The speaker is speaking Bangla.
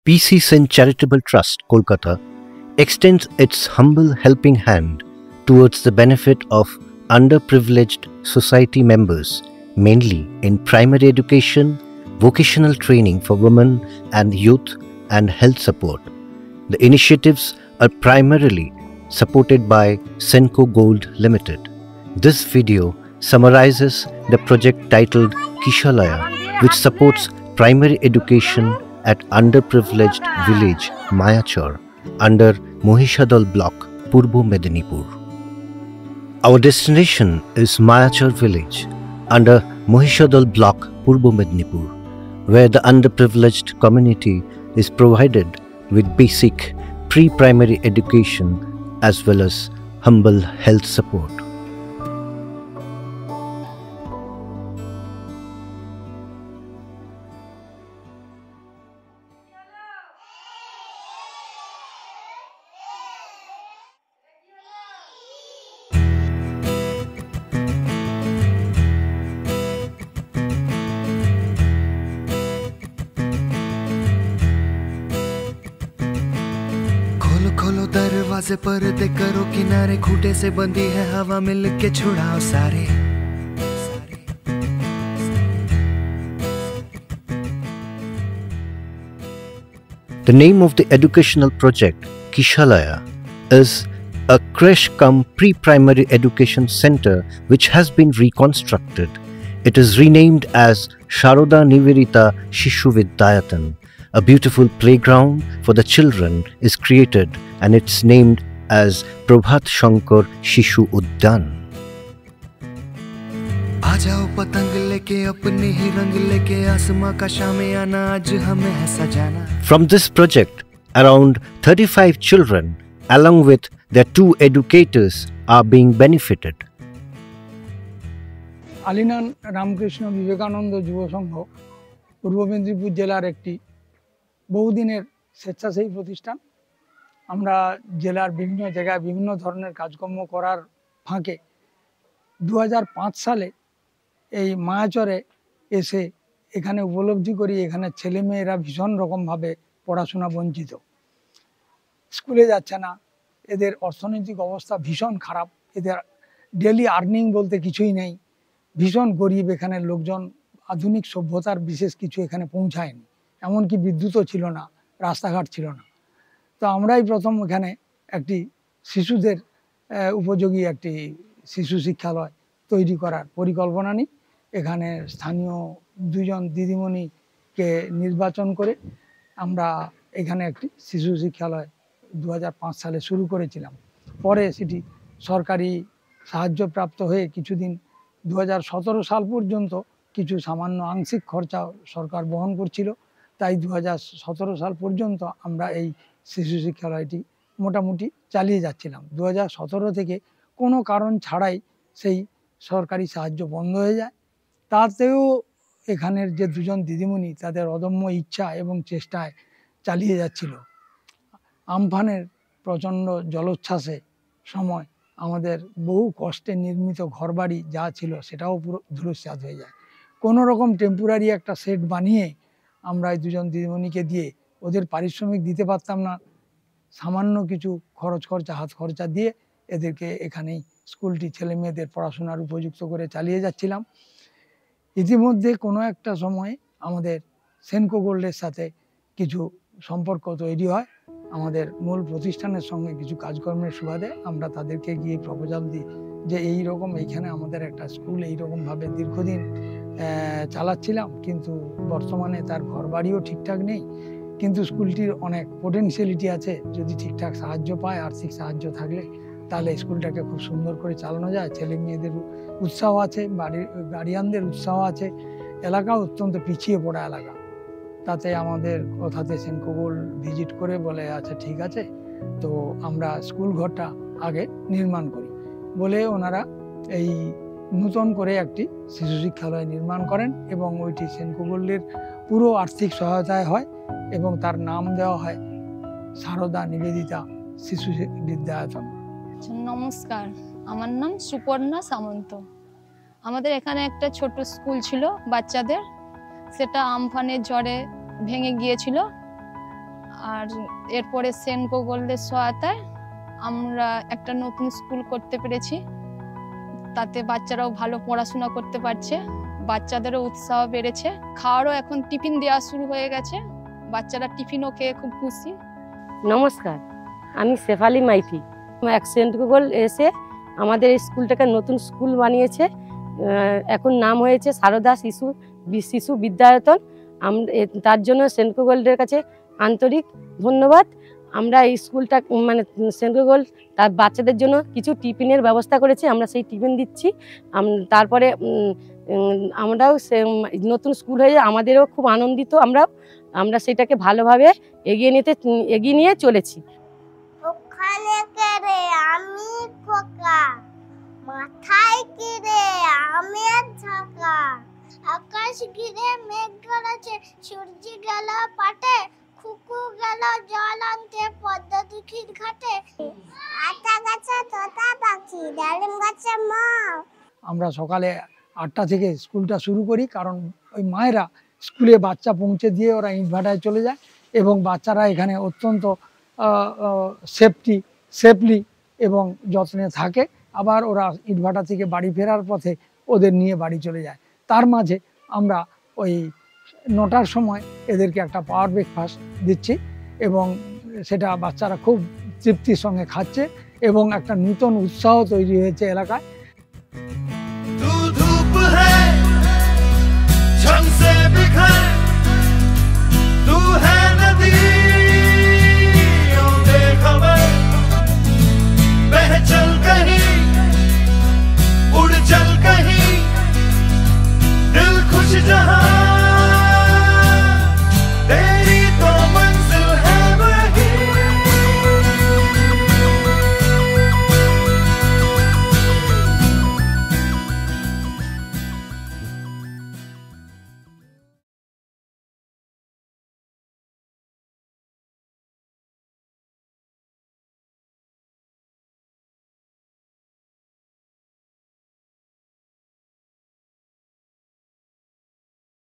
PC Sen Charitable Trust, Kolkata, extends its humble helping hand towards the benefit of underprivileged society members, mainly in primary education, vocational training for women and youth, and health support. The initiatives are primarily supported by Senco Gold Limited. This video summarizes the project titled Kishalaya, which supports primary education at underprivileged village Mayachor under Mohishadol block, Purbo Medinipur. Our destination is Mayachor village under Mohishadol block, Purbo Medinipur, where the underprivileged community is provided with basic pre-primary education as well as humble health support. खोलो दरवाजे पर्दे करो किनारे, खूंटे से बंधी है हवा, मिल के छुड़ाओ सारे। The name of the educational project, Kishalaya, is a creche cum pre-primary education center which has been reconstructed. It is renamed as Sharoda Nivedita Shishu Vidyayatan. A beautiful playground for the children is created and it's named as Prabhat Shankar Shishu Udyan. आ जाओ पतंग लेके अपने ही रंग लेके, आसमां का शामे आना आज हमें है सजाना. From this project, around 35 children along with their 2 educators are being benefited. আলিনান Ramakrishna Vivekananda যুব সংঘ পূর্ব মেদিনীপুর জেলার একটি বহুদিনের স্বেচ্ছাসেবী প্রতিষ্ঠান। আমরা জেলার বিভিন্ন জায়গায় বিভিন্ন ধরনের কাজকর্ম করার ফাঁকে 2005 সালে এই মায়াচরে এসে এখানে উপলব্ধি করি এখানে ছেলেমেয়েরা ভীষণ রকমভাবে পড়াশোনা বঞ্চিত, স্কুলে যাচ্ছে না, এদের অর্থনৈতিক অবস্থা ভীষণ খারাপ, এদের ডেলি আর্নিং বলতে কিছুই নেই, ভীষণ গরিব এখানের লোকজন, আধুনিক সভ্যতার বিশেষ কিছু এখানে পৌঁছায়নি, এমনকি বিদ্যুৎও ছিল না, রাস্তাঘাট ছিল না। তো আমরাই প্রথম এখানে একটি শিশুদের উপযোগী একটি শিশু শিক্ষালয় তৈরি করার পরিকল্পনা নিই। এখানে স্থানীয় 2 জন দিদিমণিকে নির্বাচন করে আমরা এখানে একটি শিশু শিক্ষালয় 2005 সালে শুরু করেছিলাম। পরে সেটি সরকারি সাহায্যপ্রাপ্ত হয়ে কিছুদিন 2017 সাল পর্যন্ত কিছু সামান্য আংশিক খরচা সরকার বহন করছিল, তাই 2017 সাল পর্যন্ত আমরা এই শিশু শিক্ষালয়টি মোটামুটি চালিয়ে যাচ্ছিলাম। 2017 থেকে কোনো কারণ ছাড়াই সেই সরকারি সাহায্য বন্ধ হয়ে যায়। তাতেও এখানের যে 2 জন দিদিমণি তাদের অদম্য ইচ্ছা এবং চেষ্টায় চালিয়ে যাচ্ছিল। আমফানের প্রচণ্ড জলোচ্ছ্বাসে সময় আমাদের বহু কষ্টে নির্মিত ঘরবাড়ি যা ছিল সেটাও পুরো ধূলিসাৎ হয়ে যায়। কোনো রকম টেম্পোরারি একটা সেট বানিয়ে আমরা এই 2 জন দিদিমণিকে দিয়ে, ওদের পারিশ্রমিক দিতে পারতাম না, সামান্য কিছু খরচা হাত খরচা দিয়ে এদেরকে এখানেই স্কুলটি ছেলে মেয়েদের পড়াশোনার উপযুক্ত করে চালিয়ে যাচ্ছিলাম। ইতিমধ্যে কোনো একটা সময় আমাদের সেনকো গোল্ডের সাথে কিছু সম্পর্ক তৈরি হয়, আমাদের মূল প্রতিষ্ঠানের সঙ্গে কিছু কাজকর্মের সুবাদে আমরা তাদেরকে গিয়ে প্রপোজাল দিই যে এই রকম এইখানে আমাদের একটা স্কুল এইরকমভাবে দীর্ঘদিন চালাচ্ছিলাম, কিন্তু বর্তমানে তার ঘরবাড়িও ঠিকঠাক নেই, কিন্তু স্কুলটির অনেক পোটেনশিয়ালিটি আছে, যদি ঠিকঠাক সাহায্য পায়, আর্থিক সাহায্য থাকলে তাহলে স্কুলটাকে খুব সুন্দর করে চালানো যায়। ছেলে মেয়েদের উৎসাহ আছে, গার্ডিয়ানদের উৎসাহ আছে, এলাকা অত্যন্ত পিছিয়ে পড়া এলাকা। তাতে আমাদের কথাতে সেনকো গোল্ড ভিজিট করে বলে আচ্ছা ঠিক আছে, তো আমরা স্কুল ঘরটা আগে নির্মাণ করি বলে ওনারা এই নতুন করে একটি শিশু শিক্ষালয় নির্মাণ করেন এবং ওইটি সেনকো গোল্ডের পুরো আর্থিক সহায়তায় হয় এবং তার নাম দেওয়া হয় সারদা নিবেদিতা শিশু বিদ্যায়তন। নমস্কার, আমার নাম সুপর্ণা সামন্ত। আমাদের এখানে একটা ছোট স্কুল ছিল বাচ্চাদের, সেটা আমফানের ঝড়ে ভেঙে গিয়েছিল। আর এরপরে সেনকো গোল্ডের সহায়তায় আমরা একটা নতুন স্কুল করতে পেরেছি। তাতে বাচ্চারাও ভালো পড়াশোনা করতে পারছে, বাচ্চাদেরও উৎসাহ বেড়েছে। খাওয়ারও এখন টিফিন দেওয়া শুরু হয়ে গেছে, বাচ্চারা টিফিনও খেয়ে খুব খুশি। নমস্কার, আমি শেফালি মাইতি। সেনকো গোল্ড এসে আমাদের স্কুলটাকে নতুন স্কুল বানিয়েছে। এখন নাম হয়েছে সারদা শিশু বিদ্যায়তন। তার জন্য সেনকো গোল্ডের কাছে আন্তরিক ধন্যবাদ। আমরা এই স্কুলটা মানে সেনকো গোল্ড তার বাচ্চাদের জন্য কিছু টিফিনের ব্যবস্থা করেছে, আমরা সেই টিফিন দিচ্ছি। তারপরে আমরাও নতুন স্কুল হয়ে আমাদেরও খুব আনন্দিত। আমরা সেটাকে ভালোভাবে এগিয়ে নিয়ে চলেছি। ওখানে কেড়ে আমি খোকা, মাথায় কেড়ে আমের ঝাঁকা, আকাশ ঘিরে মেঘ গড়াচ্ছে, সূর্য গেল পাটে, খুকু গেল জল আনতে পদ্মা দিঘির ঘাটে, আতা গাছে তোতা পাখি, ডালিম গাছে মাও। আমরা সকালে 8টা থেকে স্কুলটা শুরু করি, কারণ ওই মায়েরা স্কুলে বাচ্চা পৌঁছে দিয়ে ওরা ইটভাটায় চলে যায় এবং বাচ্চারা এখানে অত্যন্ত সেফলি এবং যত্নে থাকে। আবার ওরা ইটভাটা থেকে বাড়ি ফেরার পথে ওদের নিয়ে বাড়ি চলে যায়। তার মাঝে আমরা ওই 9টার সময় এদেরকে একটা পাওয়ার ব্রেকফাস্ট দিচ্ছি এবং সেটা বাচ্চারা খুব তৃপ্তির সঙ্গে খাচ্ছে এবং একটা নূতন উৎসাহ তৈরি হয়েছে এলাকায়।